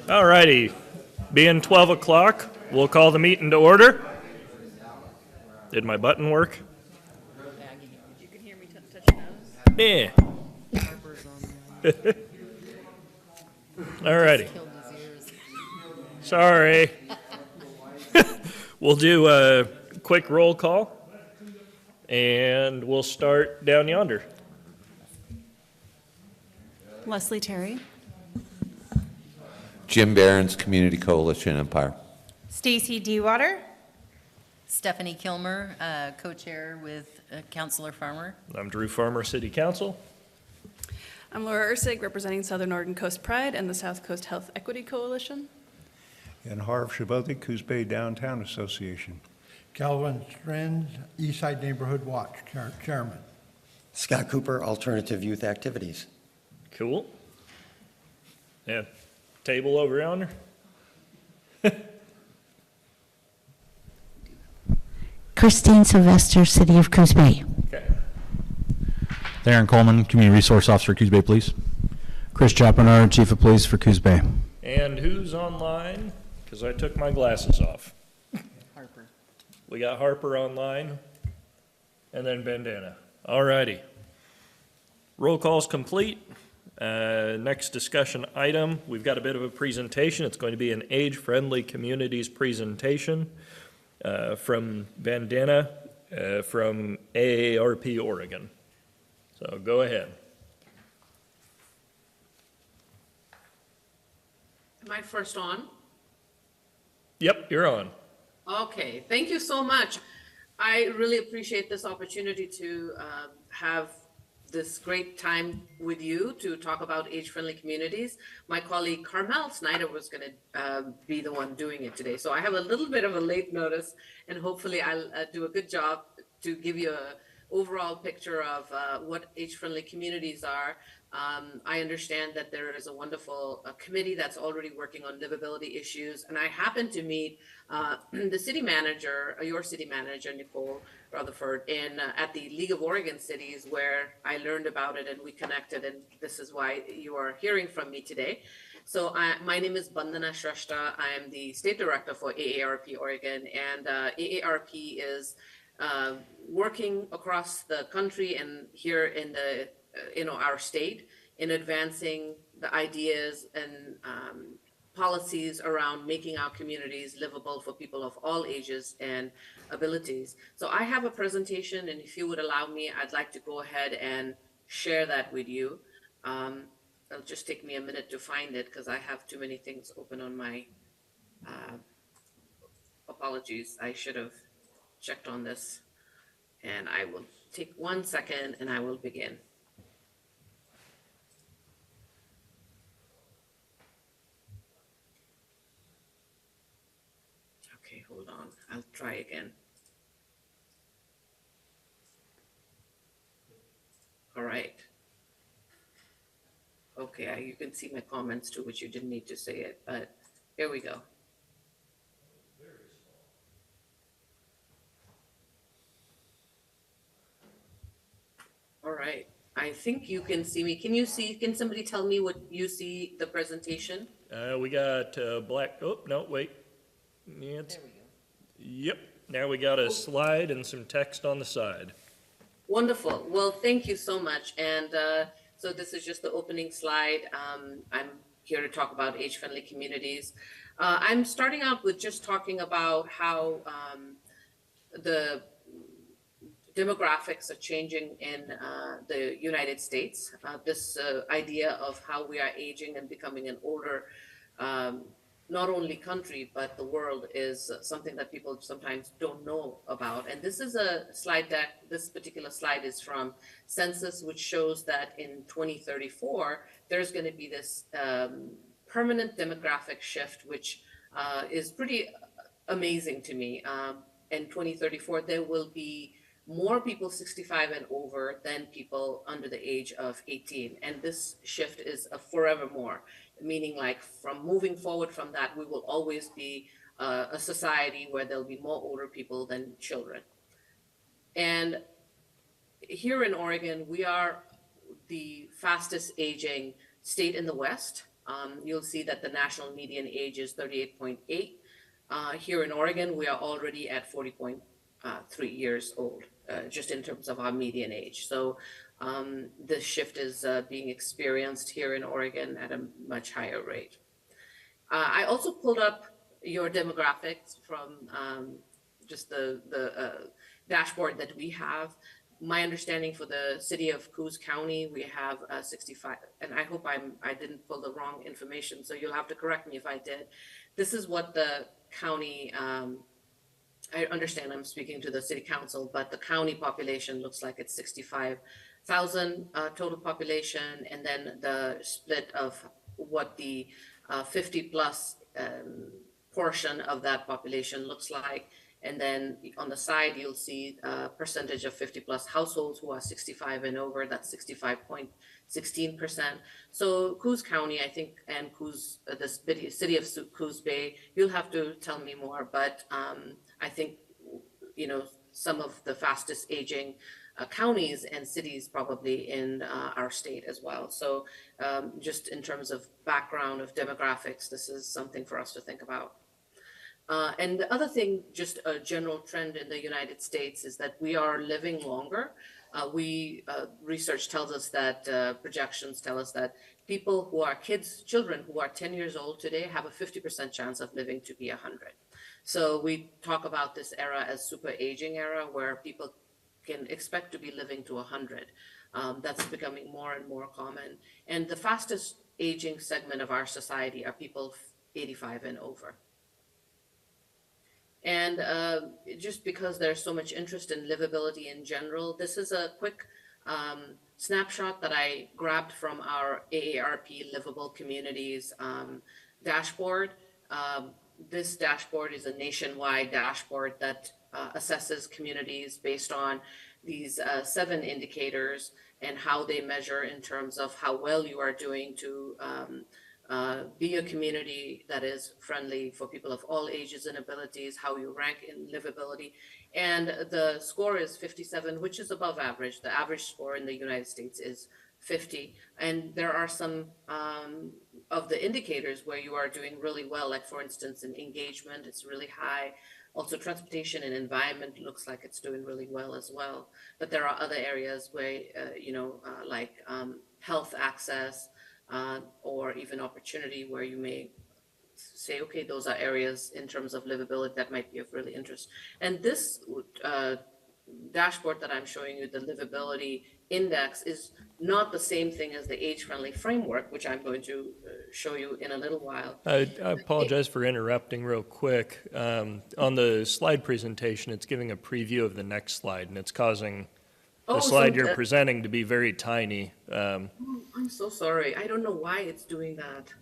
All righty. Being 12 o'clock, we'll call the meeting to order. Did my button work? You can hear me touch your nose. Yeah. All righty. Killed his ears. Sorry. We'll do a quick roll call, and we'll start down yonder. Leslie Terry. Jim Barron's Community Coalition Empire. Stacy Dewater. Stephanie Kilmer, co-chair with Councillor Farmer. I'm Drew Farmer, City Council. I'm Laura Ursig, representing Southern Oregon Coast Pride and the South Coast Health Equity Coalition. And Harv Shabotik, Coos Bay Downtown Association. Calvin Strand, Eastside Neighborhood Watch, Chairman. Scott Cooper, Alternative Youth Activities. Cool. Yeah. Table over yonder. Christine Sylvester, City of Coos Bay. Okay. Darren Coleman, Community Resource Officer, Coos Bay Police. Chris Chapinar, Chief of Police for Coos Bay. And who's online? Because I took my glasses off. Harper. We got Harper online, and then Bandana. All righty. Roll call's complete. Next discussion item, we've got a bit of a presentation. It's going to be an age-friendly communities presentation from Bandana from AARP Oregon. So go ahead. Am I first on? Yep, you're on. Okay, thank you so much. I really appreciate this opportunity to have this great time with you to talk about age-friendly communities. My colleague Carmel Snyder was going to be the one doing it today. So I have a little bit of a late notice, and hopefully I'll do a good job to give you an overall picture of what age-friendly communities are. I understand that there is a wonderful committee that's already working on livability issues, and I happened to meet the city manager, your city manager, Nicole Rutherford, at the League of Oregon Cities, where I learned about it and we connected, and this is why you are hearing from me today. So my name is Bandana Shrestha. I am the state director for AARP Oregon, and AARP is working across the country and here in the our state in advancing the ideas and policies around making our communities livable for people of all ages and abilities. So I have a presentation, and if you would allow me, I'd like to go ahead and share that with you. It'll just take me a minute to find it because I have too many things open on my apologies. I should have checked on this, and I will take 1 second and I will begin. Okay, hold on. I'll try again. All right. Okay, you can see my comments too, which you didn't need to say it, but here we go. All right. I think you can see me. Can you see? Can somebody tell me what you see the presentation? We got black. Oh, no, wait. Yeah, There we go. Yep. Now we got a slide and some text on the side. Wonderful. Well, thank you so much. And so this is just the opening slide. I'm here to talk about age-friendly communities. I'm starting out with just talking about how the demographics are changing in the United States. This idea of how we are aging and becoming an older, not only country, but the world is something that people sometimes don't know about. And this is a slide deck. This particular slide is from Census, which shows that in 2034, there's going to be this permanent demographic shift, which is pretty amazing to me. In 2034, there will be more people 65 and over than people under the age of 18. And this shift is a forevermore, meaning like from moving forward from that, we will always be a society where there'll be more older people than children. And here in Oregon, we are the fastest aging state in the West. you'll see that the national median age is 38.8. Here in Oregon, we are already at 40.3 years old, just in terms of our median age. So this shift is being experienced here in Oregon at a much higher rate. I also pulled up your demographics from just the dashboard that we have. My understanding for the city of Coos County, we have 65, and I hope I didn't pull the wrong information, so you'll have to correct me if I did. This is what the county, I understand I'm speaking to the city council, but the county population looks like it's 65,000 total population, and then the split of what the 50 plus portion of that population looks like. And then on the side, you'll see a percentage of 50 plus households who are 65 and over. That's 65.16%. So Coos County, I think, and Coos, the city of Coos Bay, you'll have to tell me more, but I think, you know, some of the fastest aging counties and cities probably in our state as well. So just in terms of background of demographics, this is something for us to think about. And the other thing, just a general trend in the United States, is that we are living longer. Research tells us that, projections tell us that people who are children who are 10 years old today have a 50% chance of living to be 100. So we talk about this era as super aging era, where people can expect to be living to 100. That's becoming more and more common. And the fastest aging segment of our society are people 85 and over. And just because there's so much interest in livability in general, this is a quick snapshot that I grabbed from our AARP Livable Communities dashboard. This dashboard is a nationwide dashboard that assesses communities based on these 7 indicators and how they measure in terms of how well you are doing to be a community that is friendly for people of all ages and abilities, how you rank in livability. And the score is 57, which is above average. The average score in the United States is 50. And there are some of the indicators where you are doing really well, like for instance, in engagement, it's really high. Also, transportation and environment looks like it's doing really well as well. But there are other areas where, like health access, or even opportunity, where you may say, okay, those are areas in terms of livability that might be of really interest. And this dashboard that I'm showing you, the livability index, is not the same thing as the age-friendly framework, which I'm going to show you in a little while. I apologize for interrupting real quick. On the slide presentation, it's giving a preview of the next slide, and it's causing the slide you're presenting to be very tiny. I'm so sorry. I don't know why it's doing that.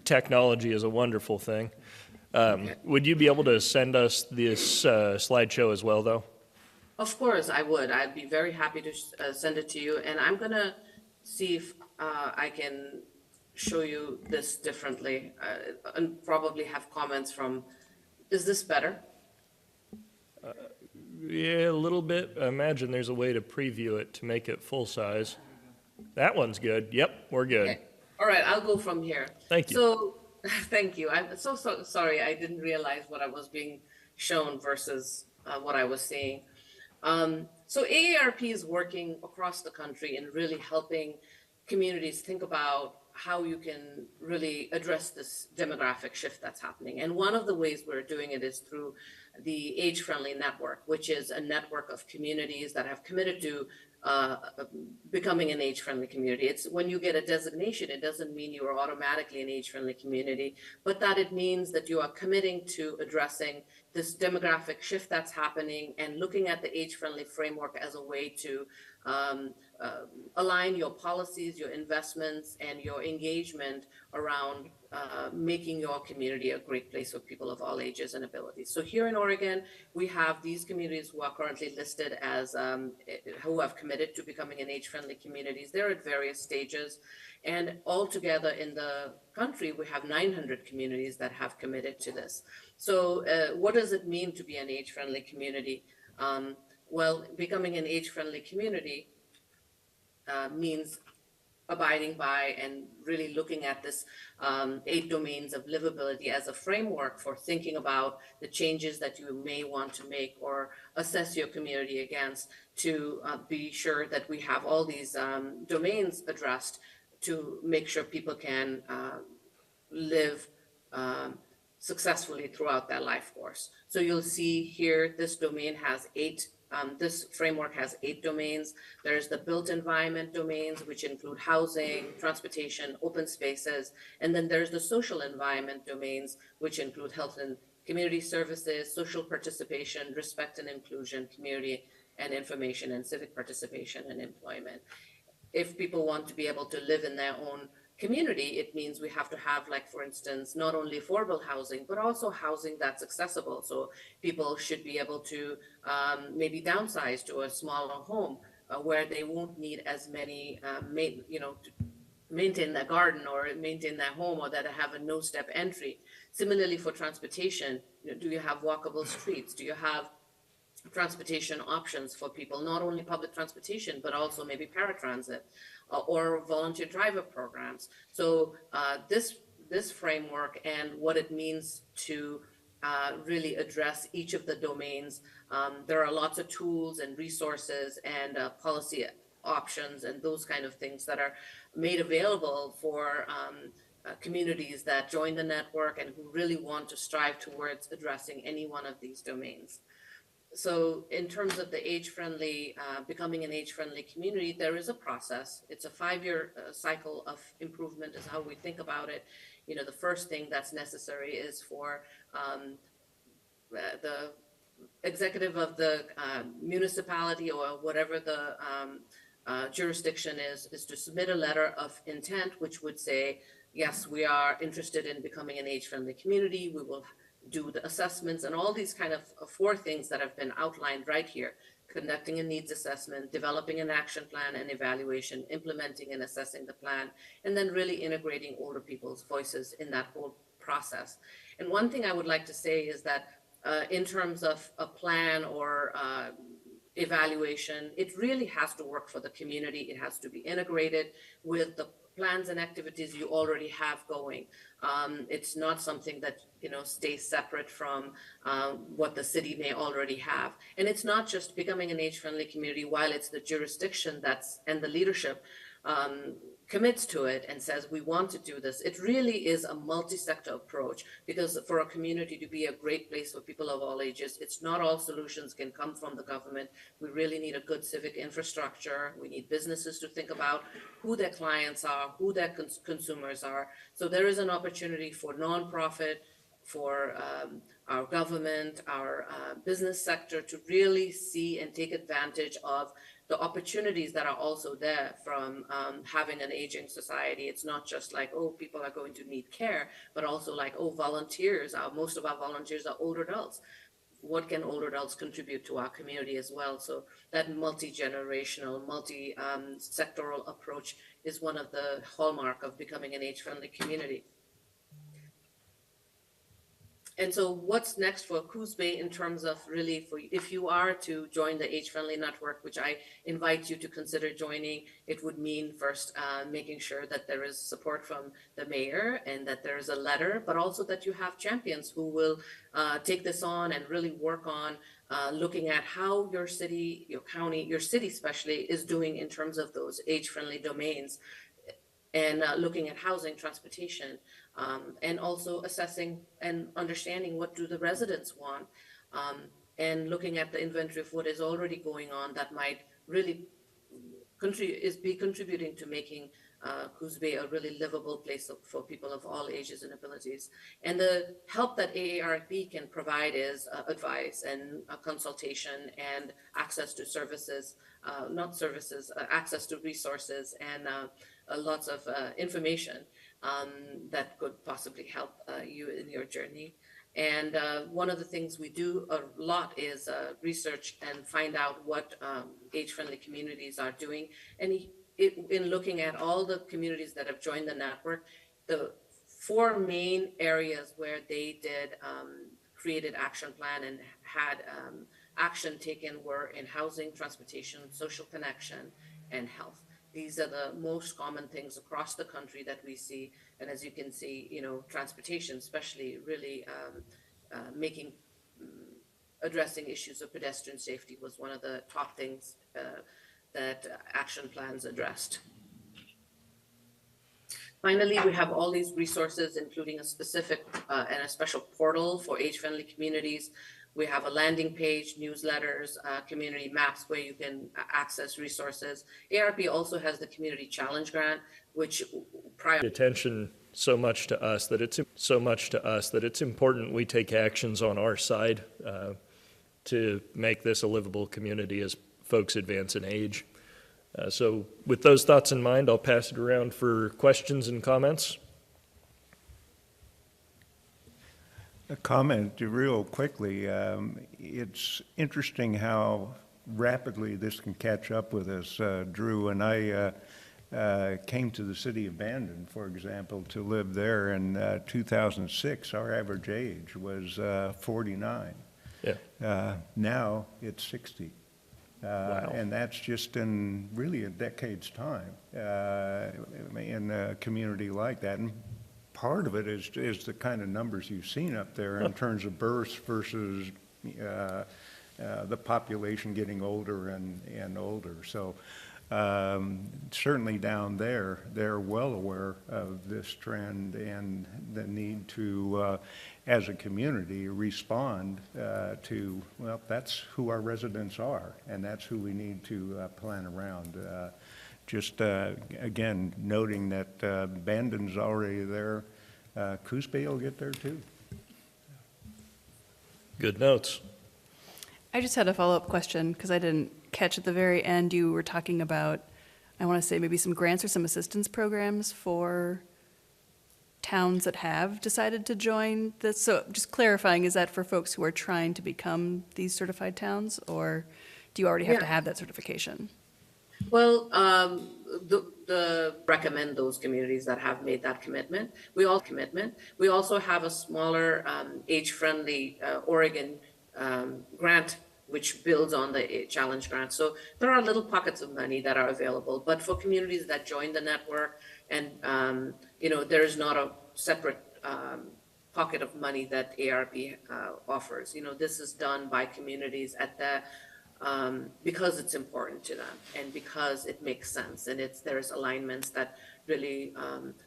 Technology is a wonderful thing. Would you be able to send us this slideshow as well, though? Of course, I would. I'd be very happy to send it to you. And I'm going to see if I can show you this differently and probably have comments from, is this better? Yeah, a little bit. I imagine there's a way to preview it to make it full size. That one's good. Yep, we're good. Okay. All right, I'll go from here. Thank you. So, thank you. I'm so sorry. I didn't realize what I was being shown versus what I was seeing. So AARP is working across the country and really helping communities think about how you can really address this demographic shift that's happening. And one of the ways we're doing it is through the Age Friendly Network, which is a network of communities that have committed to becoming an age-friendly community. It's when you get a designation, it doesn't mean you are automatically an age-friendly community, but that it means that you are committing to addressing this demographic shift that's happening and looking at the age-friendly framework as a way to align your policies, your investments, and your engagement around making your community a great place for people of all ages and abilities. So here in Oregon, we have these communities who are currently listed as, who have committed to becoming an age-friendly communities. They're at various stages. And altogether in the country, we have 900 communities that have committed to this. So what does it mean to be an age-friendly community? Well, becoming an age-friendly community means abiding by and really looking at this 8 domains of livability as a framework for thinking about the changes that you may want to make or assess your community against, to be sure that we have all these domains addressed to make sure people can live successfully throughout their life course. So you'll see here, this domain has 8, this framework has 8 domains. There's the built environment domains, which include housing, transportation, open spaces, and then there's the social environment domains, which include health and community services, social participation, respect and inclusion, community and information, and civic participation and employment. If people want to be able to live in their own community, it means we have to have, like, for instance, not only affordable housing, but also housing that's accessible. So people should be able to maybe downsize to a smaller home where they won't need as many, to maintain their garden or maintain their home, or that have a no-step entry. Similarly, for transportation, do you have walkable streets? Do you have transportation options for people, not only public transportation, but also maybe paratransit or volunteer driver programs? So this framework and what it means to really address each of the domains, there are lots of tools and resources and policy options and those kind of things that are made available for communities that join the network and who really want to strive towards addressing any one of these domains. So in terms of the age-friendly, becoming an age-friendly community, there is a process. It's a 5-year cycle of improvement is how we think about it. The first thing that's necessary is for the executive of the municipality or whatever the jurisdiction is to submit a letter of intent, which would say, yes, we are interested in becoming an age-friendly community. We will do the assessments and all these kind of 4 things that have been outlined right here: conducting a needs assessment, developing an action plan and evaluation, implementing and assessing the plan, and then really integrating older people's voices in that whole process. And one thing I would like to say is that in terms of a plan or evaluation, it really has to work for the community. It has to be integrated with the plans and activities you already have going. It's not something that stays separate from what the city may already have. And it's not just becoming an age-friendly community while it's the jurisdiction and the leadership commits to it and says we want to do this. It really is a multi-sector approach, because for a community to be a great place for people of all ages, it's not all solutions can come from the government. We really need a good civic infrastructure. We need businesses to think about who their clients are, who their consumers are. So there is an opportunity for nonprofit, for our government, our business sector to really see and take advantage of the opportunities that are also there from having an aging society. It's not just like, oh, people are going to need care, but also like, oh, volunteers. Most of our volunteers are older adults. What can older adults contribute to our community as well? So that multi-generational, multi-sectoral approach is one of the hallmark of becoming an age-friendly community. And so what's next for Coos Bay in terms of really, if you are to join the Age-Friendly Network, which I invite you to consider joining, it would mean first making sure that there is support from the mayor and that there is a letter, but also that you have champions who will take this on and really work on looking at how your city, your county, your city especially is doing in terms of those age-friendly domains, and looking at housing, transportation, and also assessing and understanding what do the residents want, and looking at the inventory of what is already going on that might really be contributing to making Coos Bay a really livable place for people of all ages and abilities. And the help that AARP can provide is advice and consultation and access to services, access to resources and lots of information that could possibly help you in your journey. And one of the things we do a lot is research and find out what age-friendly communities are doing. And in looking at all the communities that have joined the network, the 4 main areas where they did created action plan and had action taken were in housing, transportation, social connection, and health. These are the most common things across the country that we see. And as you can see, transportation, especially really addressing issues of pedestrian safety was one of the top things that action plans addressed. Finally, we have all these resources, including a specific and a special portal for age-friendly communities. We have a landing page, newsletters, community maps where you can access resources. ARP also has the Community Challenge Grant, which Attention so much to us that it's important we take actions on our side to make this a livable community as folks advance in age. So with those thoughts in mind, I'll pass it around for questions and comments. A comment real quickly. It's interesting how rapidly this can catch up with us. Drew and I came to the city of Bandon, for example, to live there in 2006. Our average age was 49. Yeah. Now it's 60. Wow. And that's just in really a decade's time in a community like that. And part of it is the kind of numbers you've seen up there in terms of births versus the population getting older and older. So certainly down there, they're well aware of this trend and the need to, as a community, respond to, well, that's who our residents are, and that's who we need to plan around. Just, again, noting that Bandon's already there. Coos Bay will get there, too. Good notes. I just had a follow-up question because I didn't catch at the very end. You were talking about, I want to say maybe some grants or some assistance programs for towns that have decided to join this. So just clarifying, is that for folks who are trying to become these certified towns, or do you already have to have that certification? Well, the recommend those communities that have made that commitment. We also have a smaller age-friendly Oregon grant, which builds on the challenge grant. So there are little pockets of money that are available, but for communities that join the network and, there is not a separate pocket of money that ARP offers. This is done by communities at the, because it's important to them and because it makes sense. And there's alignments that really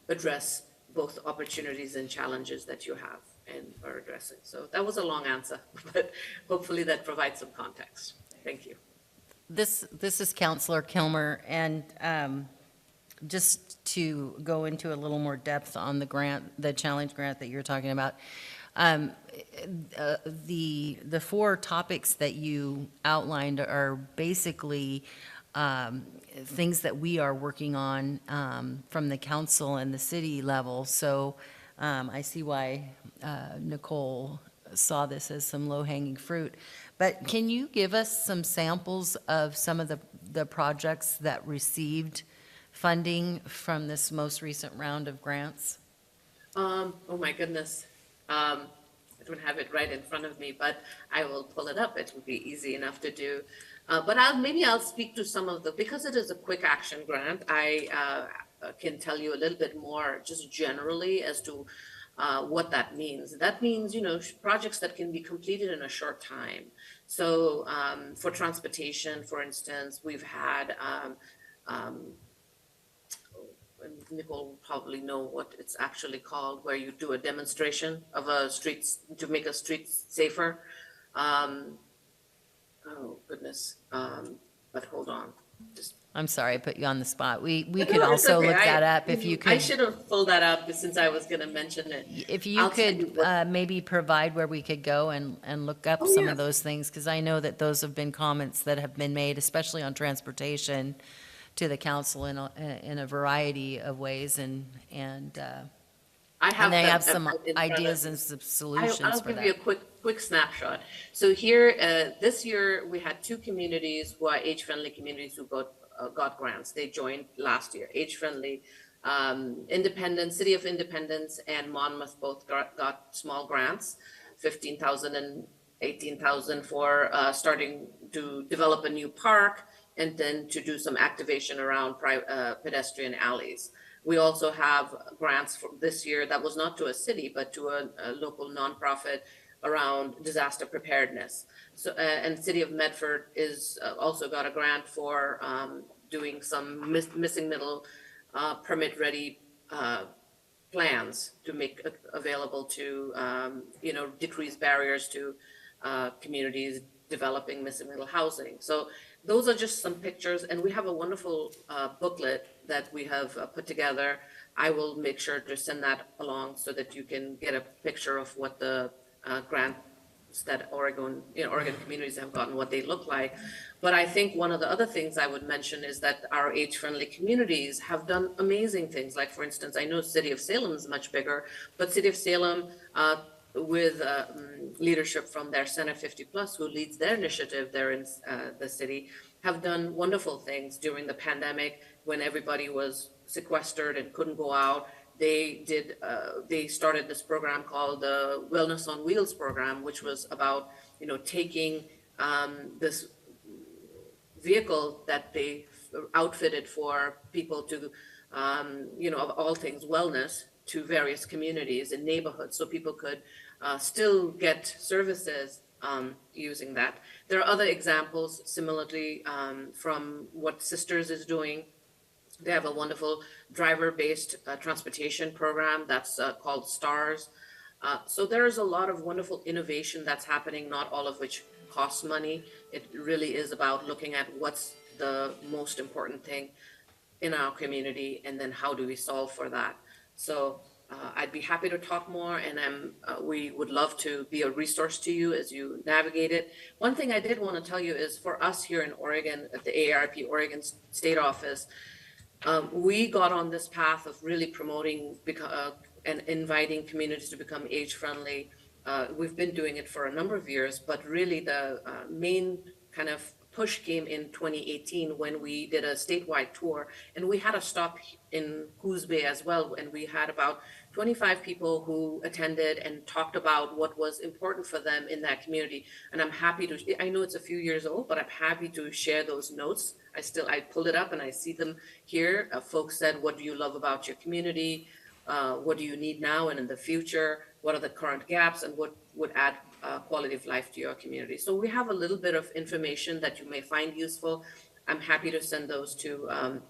address both opportunities and challenges that you have and are addressing. So that was a long answer, but hopefully that provides some context. Thank you. This is Counselor Kilmer, and just to go into a little more depth on the grant, the challenge grant that you're talking about, the four topics that you outlined are basically things that we are working on from the council and the city level. So I see why Nicole saw this as some low-hanging fruit. But can you give us some samples of some of the projects that received funding from this most recent round of grants? Oh my goodness. I don't have it right in front of me, but I will pull it up. It will be easy enough to do. But I'll speak to some of because it is a quick action grant, I can tell you a little bit more just generally as to what that means. That means, projects that can be completed in a short time. So for transportation, for instance, we've had, Nicole will probably know what it's actually called, where you do a demonstration of to make a street safer. Oh, goodness. But hold on. I'm sorry, I put you on the spot. We No, could it's also okay. look that up if you could. I should have pulled that up since I was going to mention it. If you I'll tell could you what- maybe provide where we could go and look up Oh, some yeah. of those things, because I know that those have been comments that have been made, especially on transportation, to the council in a variety of ways, and I have they them have some in front of ideas me. and some solutions I'll for give that. you a quick snapshot. So here, this year, we had two communities who are age-friendly communities who got grants. They joined last year. Age-friendly, Independence, City of Independence and Monmouth both got small grants, $15,000 and $18,000 for starting to develop a new park and then to do some activation around pedestrian alleys. We also have grants for this year that was not to a city, but to a local nonprofit around disaster preparedness. So, and City of Medford is also got a grant for doing some missing middle permit-ready plans to make available to, decrease barriers to communities developing missing middle housing. So those are just some pictures, and we have a wonderful booklet that we have put together. I will make sure to send that along so that you can get a picture of what the grants that Oregon communities have gotten, what they look like. But I think one of the other things I would mention is that our age-friendly communities have done amazing things. Like, for instance, I know City of Salem is much bigger, but City of Salem, with leadership from their Center 50 Plus, who leads their initiative there in the city, have done wonderful things during the pandemic when everybody was sequestered and couldn't go out. They started this program called the Wellness on Wheels program, which was about, taking this vehicle that they outfitted for people to, of all things wellness, to various communities and neighborhoods, so people could still get services using that. There are other examples similarly from what Sisters is doing. They have a wonderful driver-based transportation program that's called STARS. So there's a lot of wonderful innovation that's happening, not all of which costs money. It really is about looking at what's the most important thing in our community, and then how do we solve for that. So I'd be happy to talk more, and we would love to be a resource to you as you navigate it. One thing I did want to tell you is, for us here in Oregon, at the AARP Oregon State Office, we got on this path of really promoting and inviting communities to become age-friendly. We've been doing it for a number of years, but really the main kind of push came in 2018 when we did a statewide tour, and we had a stop in Coos Bay as well, and we had about 25 people who attended and talked about what was important for them in that community. And I'm happy to, I know it's a few years old, but I'm happy to share those notes. I pulled it up and I see them here. Folks said, what do you love about your community? What do you need now and in the future? What are the current gaps, and what would add quality of life to your community? So we have a little bit of information that you may find useful. I'm happy to send those to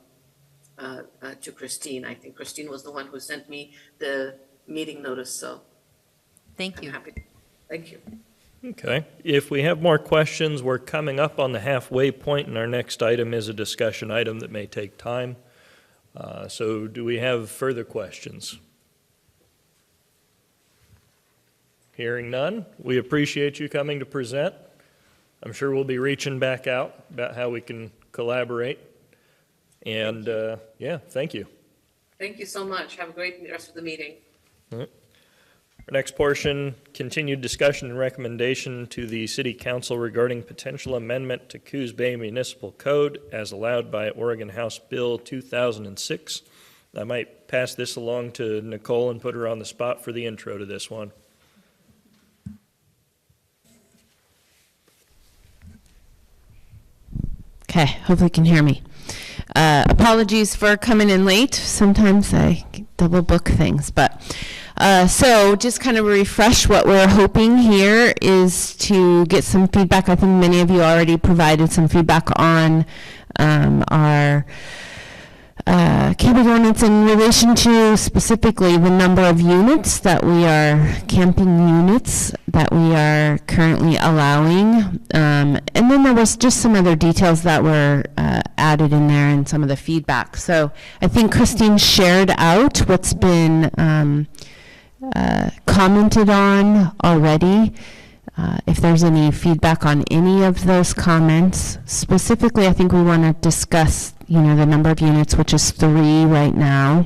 Christine. I think Christine was the one who sent me the meeting notice, so. Thank you. I'm happy. Thank you. Okay. If we have more questions, we're coming up on the halfway point, and our next item is a discussion item that may take time. So do we have further questions? Hearing none, we appreciate you coming to present. I'm sure we'll be reaching back out about how we can collaborate. And yeah, thank you. Thank you so much. Have a great rest of the meeting. All right. Our next portion, continued discussion and recommendation to the City Council regarding potential amendment to Coos Bay Municipal Code as allowed by Oregon House Bill 2006. I might pass this along to Nicole and put her on the spot for the intro to this one. Okay, hopefully you can hear me. Apologies for coming in late. Sometimes I double book things, but so just kind of refresh what we're hoping here is to get some feedback. I think many of you already provided some feedback on our camping ordinance in relation to specifically the number of units that we are, camping units that we are currently allowing. And then there was just some other details that were added in there and some of the feedback. So I think Christine shared out what's been commented on already. If there's any feedback on any of those comments, specifically, I think we want to discuss, the number of units, which is 3 right now.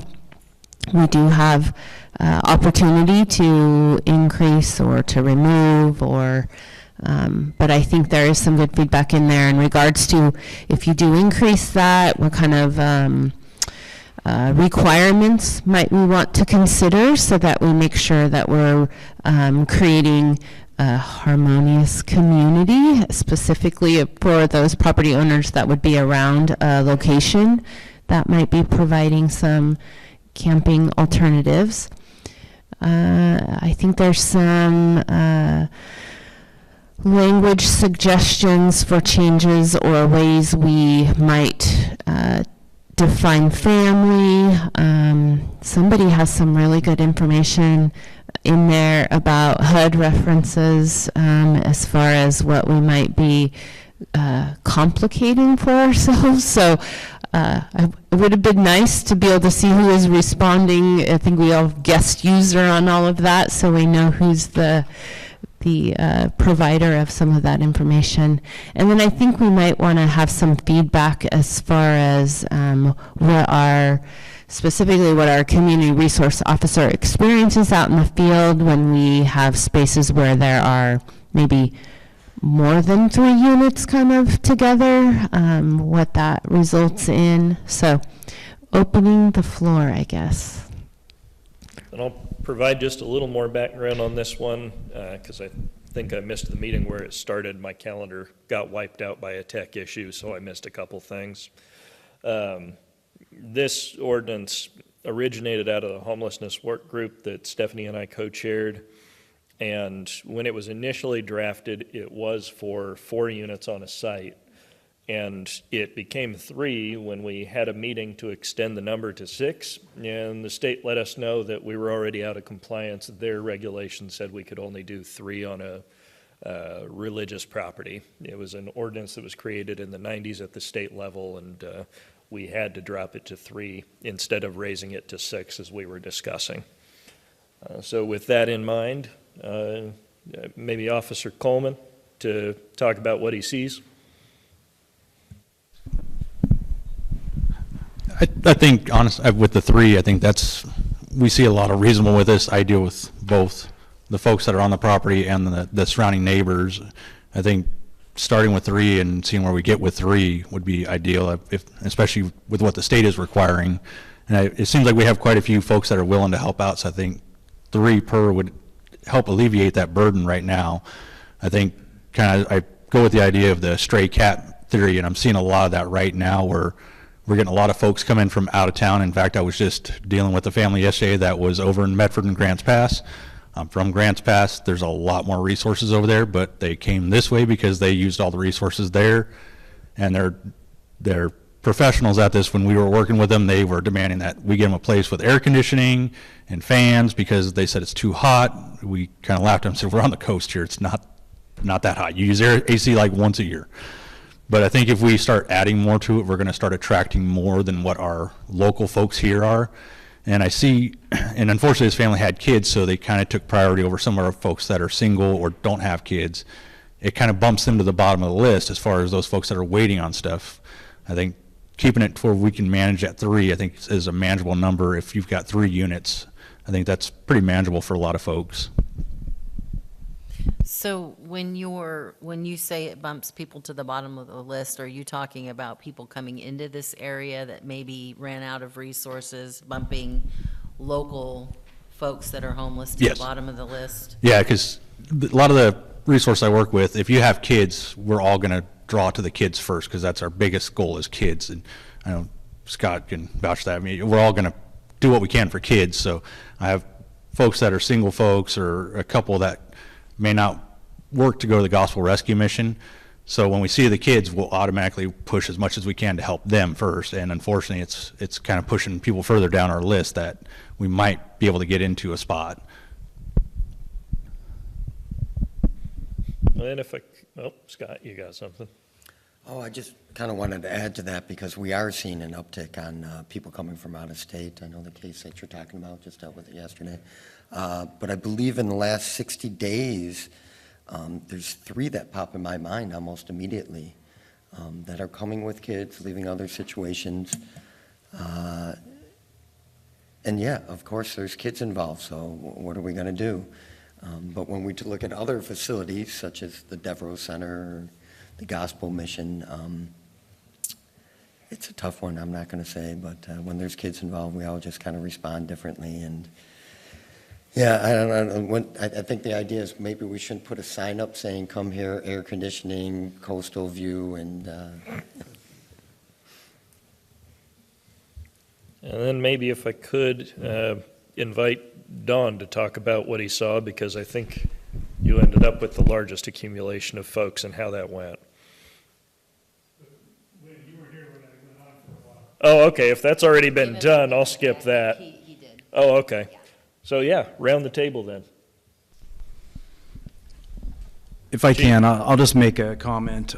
We do have opportunity to increase or to remove, but I think there is some good feedback in there in regards to if you do increase that, what kind of requirements might we want to consider so that we make sure that we're creating a harmonious community, specifically for those property owners that would be around a location that might be providing some camping alternatives. I think there's some language suggestions for changes or ways we might define family. Somebody has some really good information in there about HUD references as far as what we might be complicating for ourselves. So it would have been nice to be able to see who is responding. I think we all guest user on all of that, so we know who's the provider of some of that information. And then I think we might want to have some feedback as far as specifically what our community resource officer experiences out in the field when we have spaces where there are maybe more than 3 units kind of together, what that results in. So opening the floor, I guess. And I'll provide just a little more background on this one, because I think I missed the meeting where it started. My calendar got wiped out by a tech issue, so I missed a couple things. This ordinance originated out of the homelessness work group that Stephanie and I co-chaired. And when it was initially drafted, it was for 4 units on a site. And it became 3 when we had a meeting to extend the number to 6. And the state let us know that we were already out of compliance. Their regulation said we could only do 3 on a religious property. It was an ordinance that was created in the 90s at the state level, and we had to drop it to 3 instead of raising it to 6 as we were discussing. So with that in mind, maybe Officer Coleman to talk about what he sees. I think, honestly, with the 3, I think we see a lot of reasonable with this. I deal with both the folks that are on the property and the surrounding neighbors. I think starting with 3 and seeing where we get with 3 would be ideal, especially with what the state is requiring. And it seems like we have quite a few folks that are willing to help out, so I think 3 per would help alleviate that burden right now. I think I go with the idea of the stray cat theory, and I'm seeing a lot of that right now where we're getting a lot of folks come in from out of town. In fact, I was just dealing with a family yesterday that was over in Medford and Grants Pass. I'm from Grants Pass. There's a lot more resources over there, but they came this way because they used all the resources there, and they're professionals at this. When we were working with them, they were demanding that we give them a place with air conditioning and fans because they said it's too hot. We kind of laughed at them and said, we're on the coast here. It's not that hot. You use AC like once a year. But I think if we start adding more to it, we're going to start attracting more than what our local folks here are. And I see, and unfortunately this family had kids, so they kind of took priority over some of our folks that are single or don't have kids. It kind of bumps them to the bottom of the list as far as those folks that are waiting on stuff. I think keeping it to where we can manage at 3, I think is a manageable number. If you've got 3 units, I think that's pretty manageable for a lot of folks. So when you say it bumps people to the bottom of the list, are you talking about people coming into this area that maybe ran out of resources, bumping local folks that are homeless to Yes. the bottom of the list? Yeah, because a lot of the resources I work with, if you have kids, we're all going to draw to the kids first because that's our biggest goal is kids. And I know Scott can vouch for that. I mean, we're all going to do what we can for kids. So I have folks that are single folks or a couple that may not work to go to the Gospel Rescue Mission. So when we see the kids, we'll automatically push as much as we can to help them first. And unfortunately, it's kind of pushing people further down our list that we might be able to get into a spot. And Scott, you got something? Oh, I just kind of wanted to add to that because we are seeing an uptick on people coming from out of state. I know the case that you're talking about, just dealt with it yesterday. But I believe in the last 60 days, there's 3 that pop in my mind almost immediately that are coming with kids, leaving other situations. And yeah, of course, there's kids involved, so what are we going to do? But when we look at other facilities, such as the Devereaux Center, or the Gospel Mission, it's a tough one, I'm not going to say, but when there's kids involved, we all just kind of respond differently. And Yeah, I don't know, I think the idea is maybe we shouldn't put a sign up saying, come here, air conditioning, coastal view, and, And then maybe if I could, invite Don to talk about what he saw, because I think you ended up with the largest accumulation of folks and how that went. Oh, okay, if that's already been done, I'll skip that. He did. Oh, okay. So, yeah, round the table then. If I can, I'll just make a comment.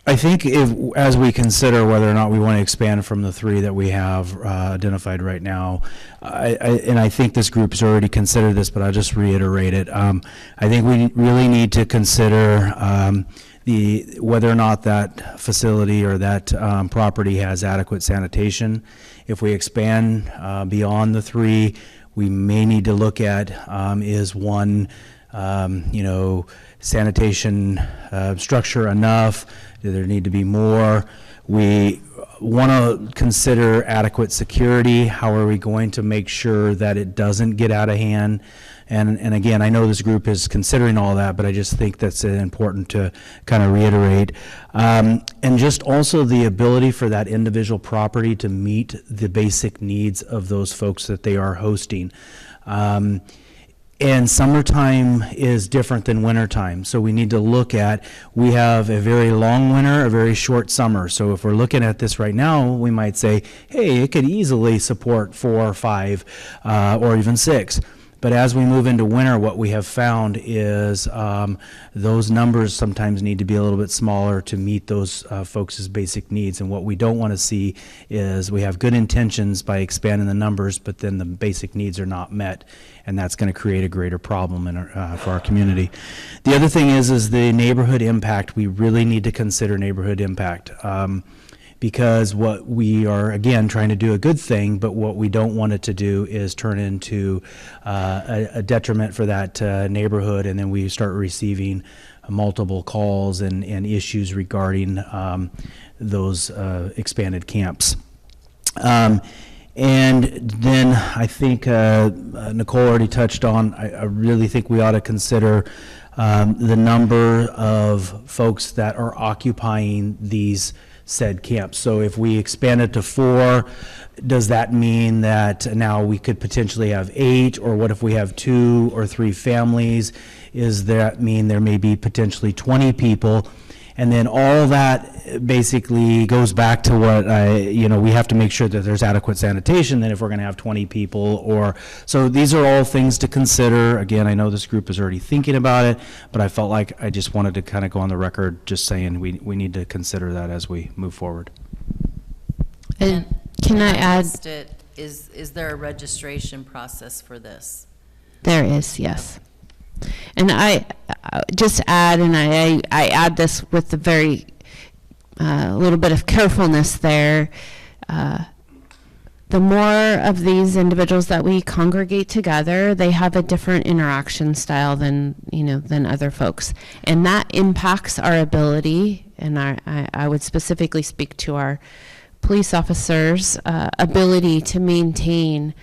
I think as we consider whether or not we want to expand from the 3 that we have identified right now, and I think this group has already considered this, but I'll just reiterate it. I think we really need to consider whether or not that facility or that property has adequate sanitation. If we expand beyond the 3, we may need to look at is one, sanitation structure enough? Do there need to be more? We want to consider adequate security. How are we going to make sure that it doesn't get out of hand? And again, I know this group is considering all that, but I just think that's important to kind of reiterate. And just also the ability for that individual property to meet the basic needs of those folks that they are hosting. And summertime is different than wintertime. So we need to look at, we have a very long winter, a very short summer. So if we're looking at this right now, we might say, hey, it could easily support 4 or 5 or even 6. But as we move into winter, what we have found is those numbers sometimes need to be a little bit smaller to meet those folks' basic needs. And what we don't want to see is we have good intentions by expanding the numbers, but then the basic needs are not met, and that's going to create a greater problem for our community. The other thing is the neighborhood impact. We really need to consider neighborhood impact. Because what we are, again, trying to do a good thing, but what we don't want it to do is turn into a detriment for that neighborhood, and then we start receiving multiple calls and issues regarding those expanded camps. And then I think Nicole already touched on, I really think we ought to consider the number of folks that are occupying these said camps. So if we expand it to 4, does that mean that now we could potentially have 8, or what if we have 2 or 3 families? Does that mean there may be potentially 20 people? And then all that basically goes back to what we have to make sure that there's adequate sanitation then if we're going to have 20 people. So these are all things to consider. Again, I know this group is already thinking about it, but I felt like I just wanted to kind of go on the record just saying we need to consider that as we move forward. And can I add? Is there a registration process for this? There is, yes. And I just add, and I add this with a very little bit of carefulness there. The more of these individuals that we congregate together, they have a different interaction style than other folks, and that impacts our ability. And I would specifically speak to our police officers' ability to maintain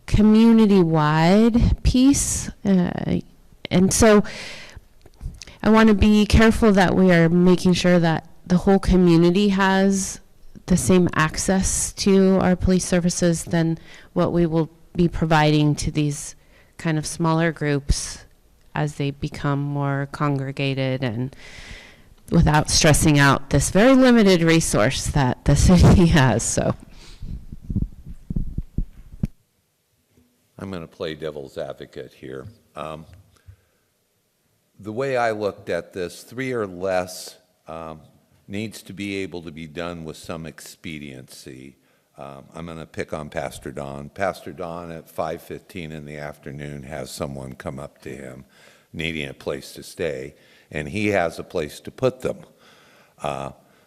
community-wide peace. And so I want to be careful that we are making sure that the whole community has the same access to our police services than what we will be providing to these kind of smaller groups as they become more congregated, and without stressing out this very limited resource that the city has. So I'm going to play devil's advocate here. The way I looked at this, 3 or less needs to be able to be done with some expediency. I'm going to pick on Pastor Don. Pastor Don at 5:15 in the afternoon has someone come up to him needing a place to stay, and he has a place to put them.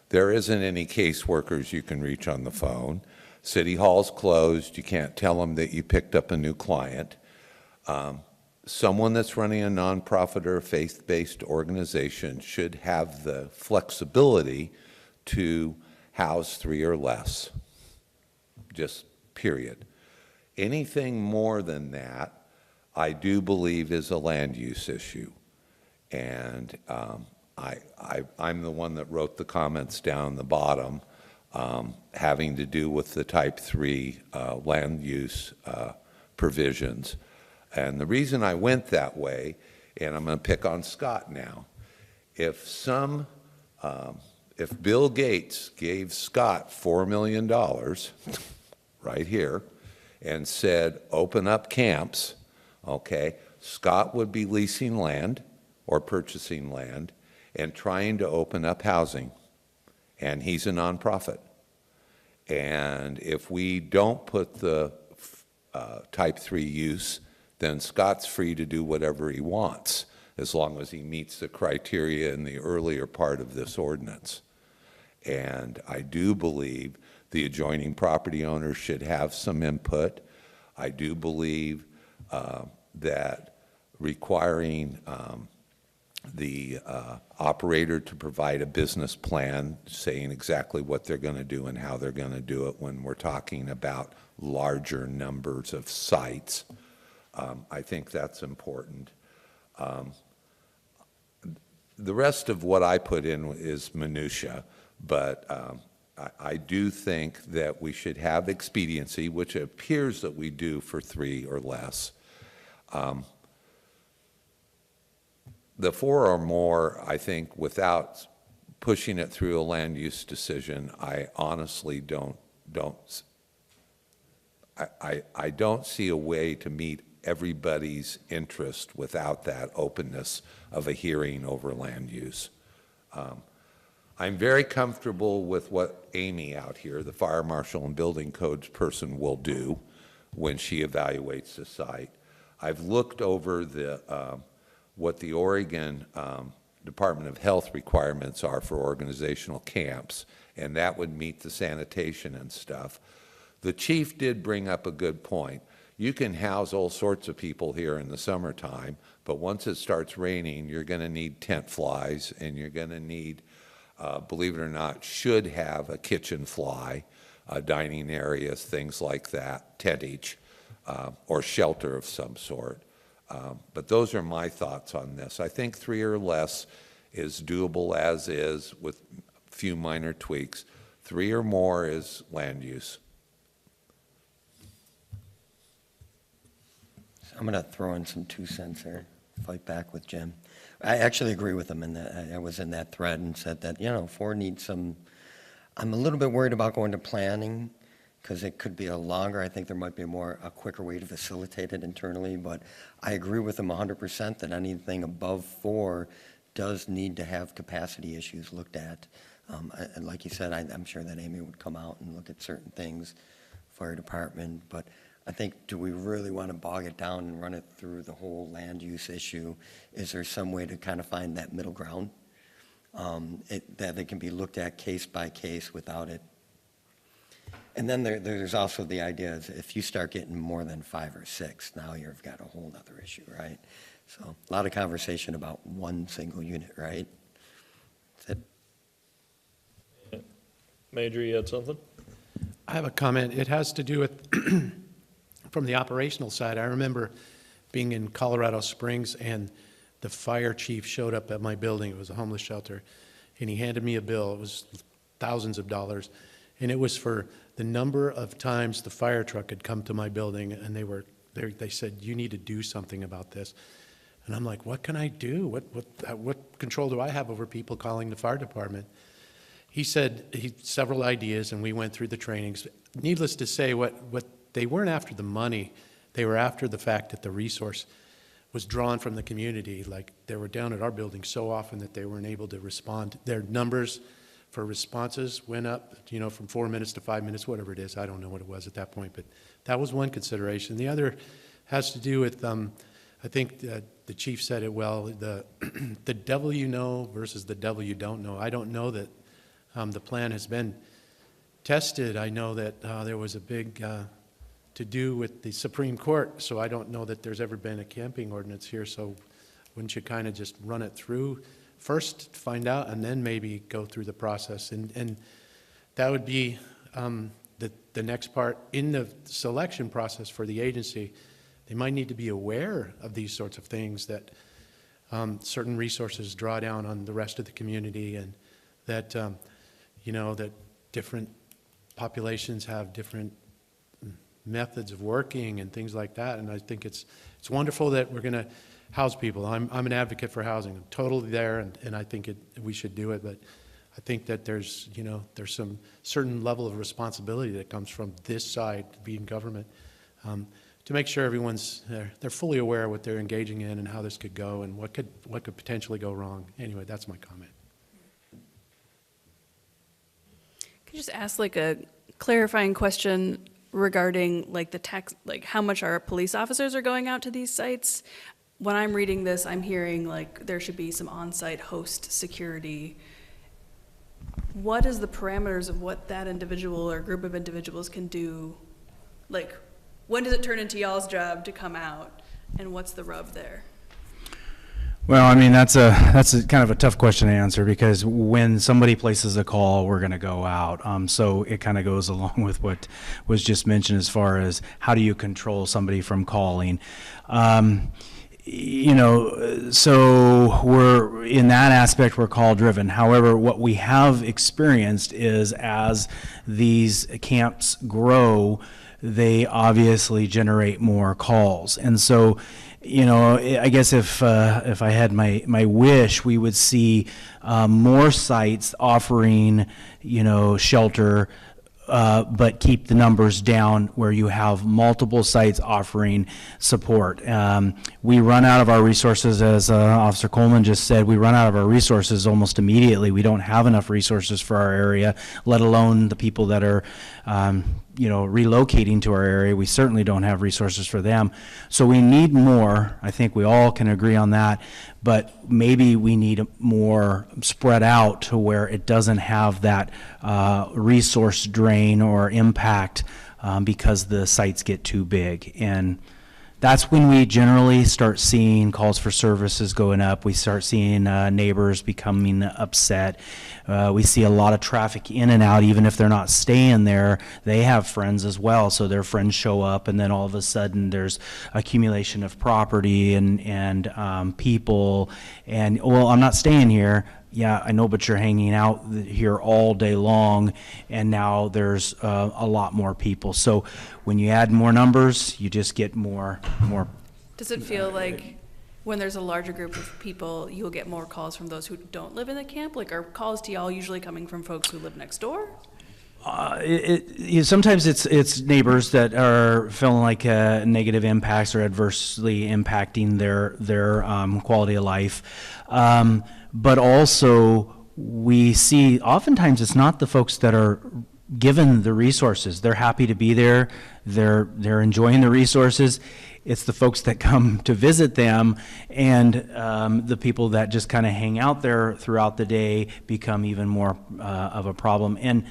There isn't any caseworkers you can reach on the phone. City Hall's closed. You can't tell them that you picked up a new client. Someone that's running a nonprofit or a faith-based organization should have the flexibility to house 3 or less, just period. Anything more than that, I do believe is a land use issue. And I'm the one that wrote the comments down the bottom having to do with the type 3 land use provisions. And the reason I went that way, and I'm going to pick on Scott now, if Bill Gates gave Scott $4 million right here and said, open up camps, okay, Scott would be leasing land or purchasing land and trying to open up housing. And he's a nonprofit. And if we don't put the type 3 use, then Scott's free to do whatever he wants, as long as he meets the criteria in the earlier part of this ordinance. And I do believe the adjoining property owners should have some input. I do believe that requiring the operator to provide a business plan saying exactly what they're going to do and how they're going to do it when we're talking about larger numbers of sites. I think that's important. The rest of what I put in is minutia, but I do think that we should have expediency, which it appears that we do for 3 or less. The 4 or more, I think, without pushing it through a land use decision, I honestly don't see a way to meet everybody's interest without that openness of a hearing over land use. I'm very comfortable with what Amy out here, the fire marshal and building codes person, will do when she evaluates the site. I've looked over what the Oregon Department of Health requirements are for organizational camps, and that would meet the sanitation and stuff. The chief did bring up a good point. You can house all sorts of people here in the summertime, but once it starts raining, you're going to need tent flies, and you're going to need, believe it or not, should have a kitchen fly, dining areas, things like that, tentage, or shelter of some sort. But those are my thoughts on this. I think 3 or less is doable as is with a few minor tweaks. 3 or more is land use. I'm going to throw in some 2 cents there, fight back with Jim. I actually agree with him in that. I was in that thread and said that, 4 needs some, I'm a little bit worried about going to planning because it could be a longer, I think there might be a quicker way to facilitate it internally, but I agree with him 100% that anything above 4 does need to have capacity issues looked at. And like you said, I'm sure that Amy would come out and look at certain things, fire department, but I think, do we really want to bog it down and run it through the whole land use issue? Is there some way to kind of find that middle ground? That it can be looked at case by case without it. And then there's also the idea is if you start getting more than 5 or 6, now you've got a whole other issue, right? So a lot of conversation about one single unit, right? That's it. Major, you had something? I have a comment. It has to do with, from the operational side, I remember being in Colorado Springs and the fire chief showed up at my building. It was a homeless shelter. And he handed me a bill. It was thousands of dollars. And it was for the number of times the fire truck had come to my building, and they said, you need to do something about this. And I'm like, what can I do? What control do I have over people calling the fire department? He said several ideas, and we went through the trainings. Needless to say, what they weren't after the money. They were after the fact that the resource was drawn from the community. Like, they were down at our building so often that they weren't able to respond. Their numbers for responses went up, from 4 minutes to 5 minutes, whatever it is. I don't know what it was at that point, but that was one consideration. The other has to do with, I think the chief said it well, the devil you know versus the devil you don't know. I don't know that the plan has been tested. I know that there was a big to-do with the Supreme Court, so I don't know that there's ever been a camping ordinance here, so wouldn't you kind of just run it through first, find out, and then maybe go through the process? And that would be the next part, in the selection process for the agency, they might need to be aware of these sorts of things, that certain resources draw down on the rest of the community, and that, that different populations have different methods of working and things like that. And I think it's wonderful that we're going to house people. I'm an advocate for housing. I'm totally there, and I think we should do it. But I think that there's some certain level of responsibility that comes from this side, being government, to make sure everyone's they're fully aware of what they're engaging in and how this could go and what could potentially go wrong. Anyway, that's my comment. Could you just ask like a clarifying question regarding like the tax, like how much our police officers are going out to these sites? When I'm reading this, I'm hearing like there should be some on-site host security. What is the parameters of what that individual or group of individuals can do? Like, when does it turn into y'all's job to come out, and what's the rub there? Well, I mean, that's a kind of a tough question to answer, because when somebody places a call, we're going to go out. So it kind of goes along with what was just mentioned as far as how do you control somebody from calling. So we're in that aspect, we're call driven. However, what we have experienced is as these camps grow, they obviously generate more calls. And so, I guess if I had my wish, we would see more sites offering, shelter, but keep the numbers down where you have multiple sites offering support. We run out of our resources, as Officer Coleman just said, we run out of our resources almost immediately. We don't have enough resources for our area, let alone the people that are relocating to our area. We certainly don't have resources for them. So we need more. I think we all can agree on that, but maybe we need more spread out to where it doesn't have that resource drain or impact because the sites get too big. And that's when we generally start seeing calls for services going up. We start seeing neighbors becoming upset. We see a lot of traffic in and out, even if they're not staying there. They have friends as well, so their friends show up, and then all of a sudden there's accumulation of property and people. And, well, I'm not staying here. Yeah, I know, but you're hanging out here all day long, and now there's a lot more people. So when you add more numbers, you just get more. Does it feel like when there's a larger group of people, you'll get more calls from those who don't live in the camp? Like, are calls to y'all usually coming from folks who live next door? Sometimes it's neighbors that are feeling like negative impacts or adversely impacting their quality of life. But also we see oftentimes it's not the folks that are given the resources. They're happy to be there. They're enjoying the resources. It's the folks that come to visit them, and the people that just kind of hang out there throughout the day become even more of a problem. And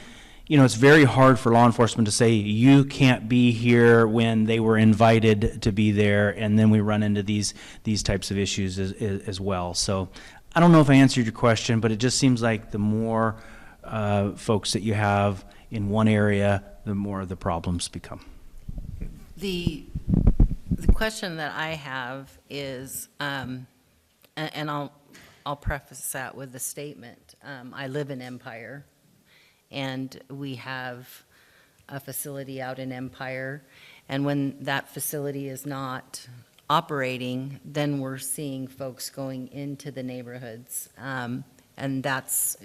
it's very hard for law enforcement to say you can't be here when they were invited to be there, and then we run into these types of issues as well. So I don't know if I answered your question, but it just seems like the more folks that you have in one area, the more the problems become. The question that I have is, and I'll preface that with a statement. I live in Empire, and we have a facility out in Empire, and when that facility is not operating, then we're seeing folks going into the neighborhoods. And that's,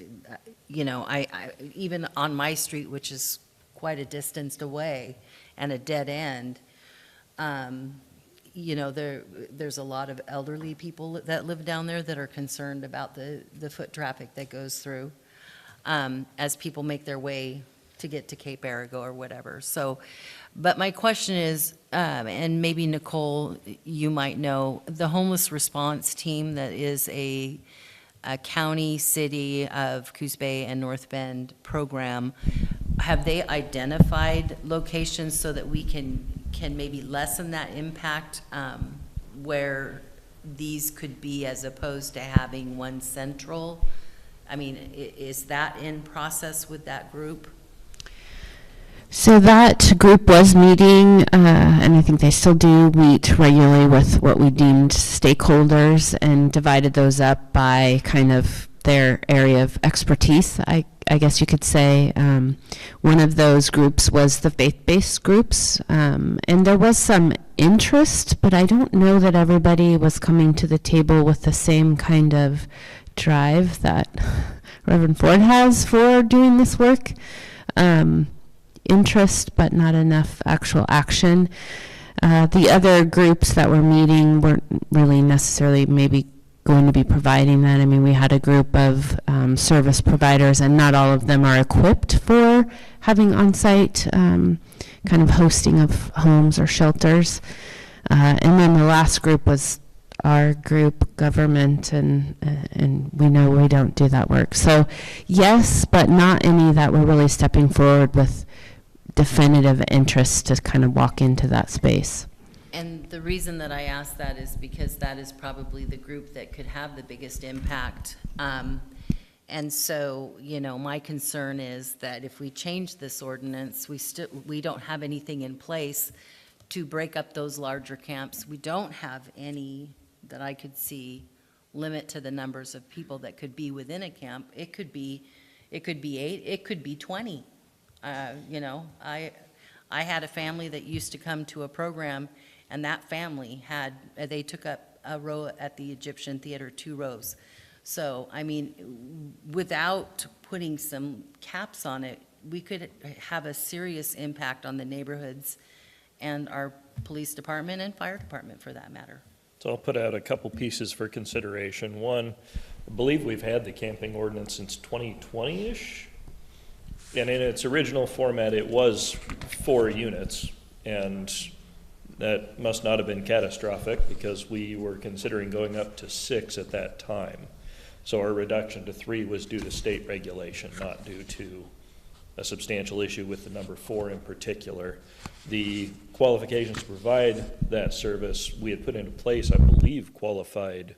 I even on my street, which is quite a distance away and a dead end, there's a lot of elderly people that live down there that are concerned about the foot traffic that goes through as people make their way to get to Cape Arago or whatever. So, but my question is, and maybe Nicole, you might know, the homeless response team that is a county, city of Coos Bay and North Bend program, have they identified locations so that we can maybe lessen that impact where these could be, as opposed to having one central? I mean, is that in process with that group? So that group was meeting, and I think they still do meet regularly with what we deemed stakeholders, and divided those up by kind of their area of expertise, I guess you could say. One of those groups was the faith-based groups, and there was some interest, but I don't know that everybody was coming to the table with the same kind of drive that Reverend Ford has for doing this work. Interest, but not enough actual action. The other groups that were meeting weren't really necessarily maybe going to be providing that. I mean, we had a group of service providers, and not all of them are equipped for having on-site kind of hosting of homes or shelters. And then the last group was our group, government, and we know we don't do that work. So yes, but not any that were really stepping forward with definitive interest to kind of walk into that space. And the reason that I ask that is because that is probably the group that could have the biggest impact. And so, you know, my concern is that if we change this ordinance, we don't have anything in place to break up those larger camps. We don't have any that I could see limit to the numbers of people that could be within a camp. It could be 8, it could be 20. You know, I had a family that used to come to a program, and that family they took up a row at the Egyptian Theater, 2 rows. So, I mean, without putting some caps on it, we could have a serious impact on the neighborhoods and our police department and fire department, for that matter. So I'll put out a couple pieces for consideration. One, I believe we've had the camping ordinance since 2020-ish. And in its original format, it was 4 units, and that must not have been catastrophic because we were considering going up to 6 at that time. So our reduction to 3 was due to state regulation, not due to a substantial issue with the number 4 in particular. The qualifications to provide that service we had put into place, I believe, qualified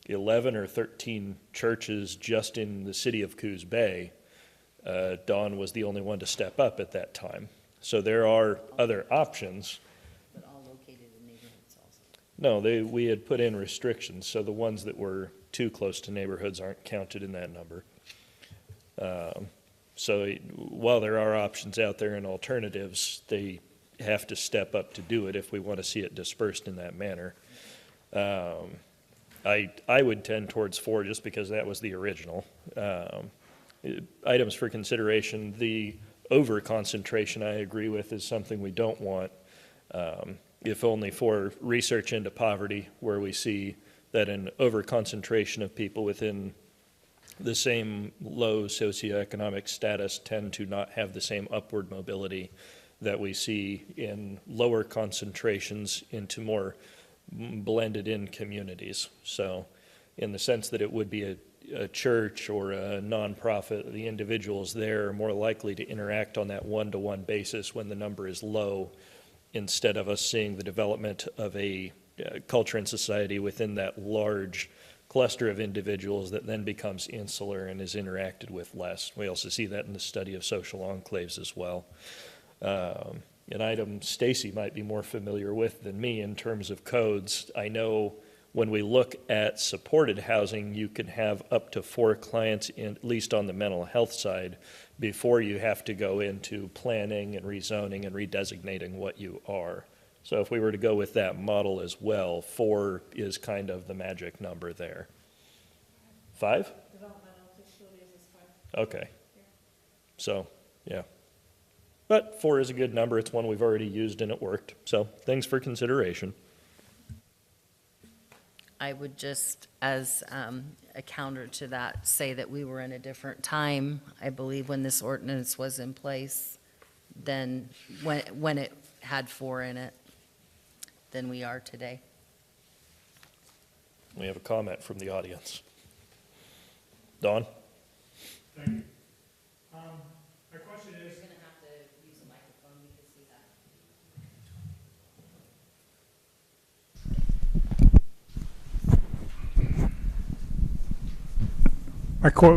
11 or 13 churches just in the city of Coos Bay. Dawn was the only one to step up at that time. So there are other options. But all located in neighborhoods also. No, we had put in restrictions, so the ones that were too close to neighborhoods aren't counted in that number. So while there are options out there and alternatives, they have to step up to do it if we want to see it dispersed in that manner. I would tend towards 4 just because that was the original. Items for consideration, the over-concentration I agree with is something we don't want, if only for research into poverty, where we see that an over-concentration of people within the same low socioeconomic status tend to not have the same upward mobility that we see in lower concentrations into more blended in communities. So in the sense that it would be a church or a nonprofit, the individuals there are more likely to interact on that one-to-one basis when the number is low, instead of us seeing the development of a culture and society within that large cluster of individuals that then becomes insular and is interacted with less. We also see that in the study of social enclaves as well. An item Stacy might be more familiar with than me in terms of codes. I know when we look at supported housing, you can have up to 4 clients, at least on the mental health side, before you have to go into planning and rezoning and redesignating what you are. So if we were to go with that model as well, 4 is kind of the magic number there. 5? Developmental facilities is 5. Okay. So, yeah. But 4 is a good number. It's one we've already used and it worked. So things for consideration. I would just, as a counter to that, say that we were in a different time, I believe, when this ordinance was in place, than when it had 4 in it, than we are today. We have a comment from the audience. Dawn? Thank you. My question is, You're going to have to use a microphone, we can see that.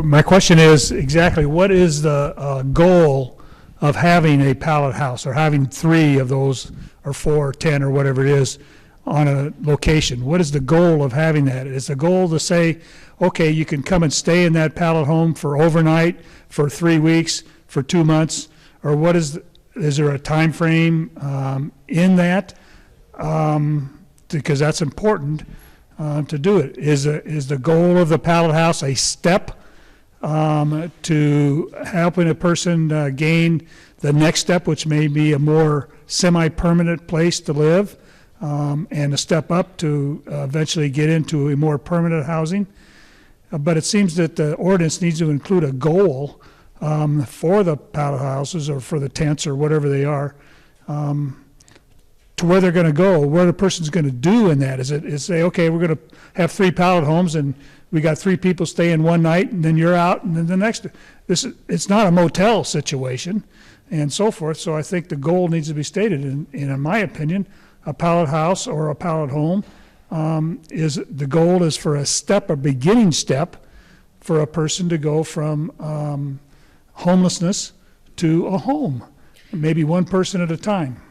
my question is exactly what is the goal of having a pallet house or having 3 of those or 4 or 10 or whatever it is on a location? What is the goal of having that? Is the goal to say, okay, you can come and stay in that pallet home for overnight, for 3 weeks, for 2 months? Or what is there a time frame in that? Because that's important to do it. Is the goal of the pallet house a step to helping a person gain the next step, which may be a more semi-permanent place to live, and a step up to eventually get into a more permanent housing? But it seems that the ordinance needs to include a goal for the pallet houses or for the tents or whatever they are, to where they're going to go, what the person's going to do in that. Is it say, okay, we're going to have 3 pallet homes and we got 3 people staying one night and then you're out and then the next. It's not a motel situation and so forth. So I think the goal needs to be stated. And in my opinion, a pallet house or a pallet home is the goal is for a beginning step for a person to go from homelessness to a home, maybe one person at a time.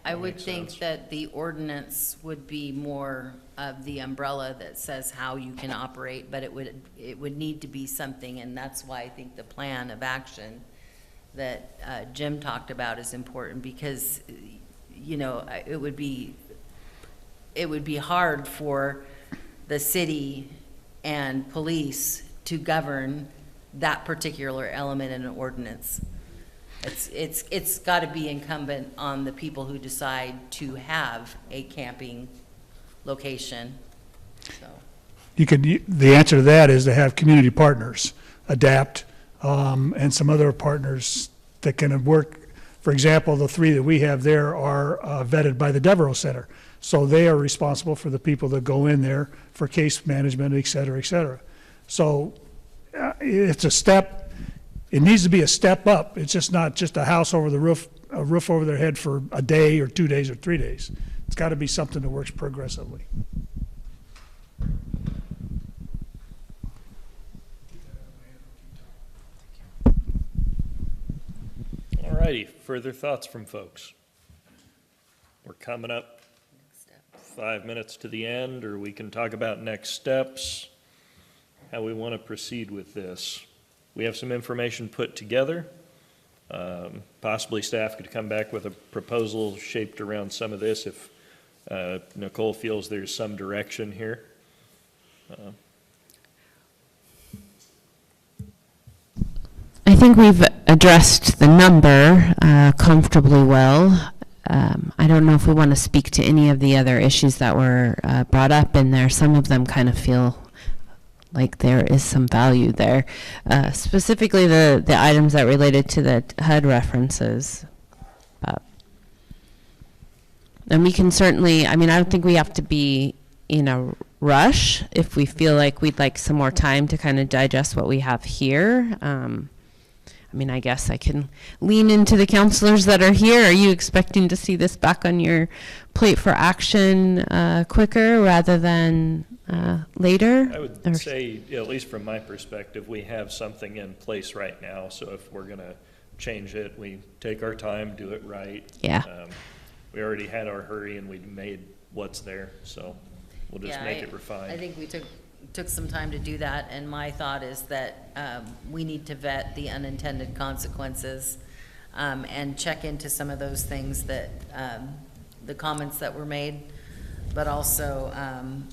I would think that the ordinance would be more of the umbrella that says how you can operate, but it would need to be something, and that's why I think the plan of action that Jim talked about is important, because, you know, it would be hard for the city and police to govern that particular element in an ordinance. It's got to be incumbent on the people who decide to have a camping location, so. The answer to that is to have community partners, ADAPT, and some other partners that can work. For example, the 3 that we have there are vetted by the Devereaux Center. So they are responsible for the people that go in there for case management, et cetera, et cetera. So it's a step. It needs to be a step up. It's just not just a house over the roof, a roof over their head for a day or 2 days or 3 days. It's got to be something that works progressively. All righty, further thoughts from folks? We're coming up 5 minutes to the end, or we can talk about next steps, how we want to proceed with this. We have some information put together. Possibly staff could come back with a proposal shaped around some of this if Nicole feels there's some direction here. I think we've addressed the number comfortably well. I don't know if we want to speak to any of the other issues that were brought up in there. Some of them kind of feel like there is some value there. Specifically the items that related to the HUD references. And we can certainly, I mean, I don't think we have to be in a rush if we feel like we'd like some more time to kind of digest what we have here. I mean, I guess I can lean into the counselors that are here. Are you expecting to see this back on your plate for action quicker rather than later? I would say, at least from my perspective, we have something in place right now. So if we're going to change it, we take our time, do it right. Yeah. We already had our hurry and we made what's there. So we'll just make it refined. I think we took some time to do that, and my thought is that we need to vet the unintended consequences and check into some of those things that the comments that were made, but also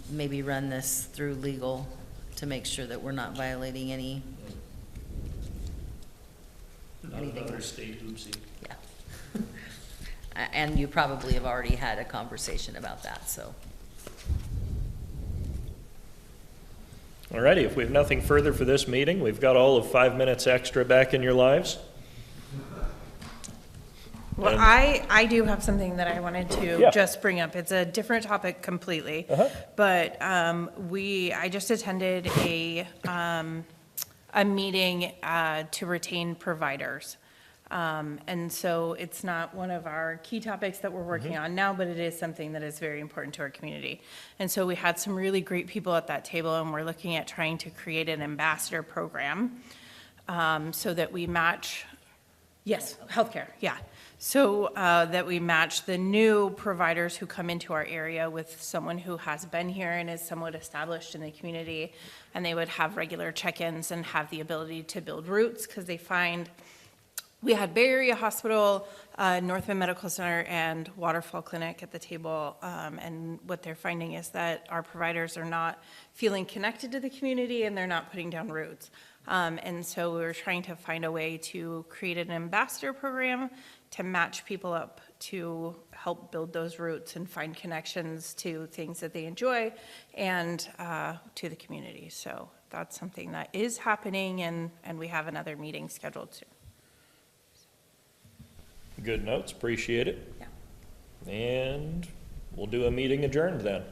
maybe run this through legal to make sure that we're not violating anything. Another state oopsie. Yeah. And you probably have already had a conversation about that, so. All righty, if we have nothing further for this meeting, we've got all of 5 minutes extra back in your lives. Well, I do have something that I wanted to just bring up. It's a different topic completely, but I just attended a meeting to retain providers. And so it's not one of our key topics that we're working on now, but it is something that is very important to our community. And so we had some really great people at that table, and we're looking at trying to create an ambassador program so that we match Yes, healthcare, yeah. So that we match the new providers who come into our area with someone who has been here and is somewhat established in the community, and they would have regular check-ins and have the ability to build roots, because they find, we had Bay Area Hospital, Northland Medical Center, and Waterfall Clinic at the table, and what they're finding is that our providers are not feeling connected to the community, and they're not putting down roots. And so we were trying to find a way to create an ambassador program to match people up to help build those roots and find connections to things that they enjoy and to the community. So that's something that is happening, and we have another meeting scheduled soon. Good notes, appreciate it. Yeah. And we'll do a meeting adjourned then.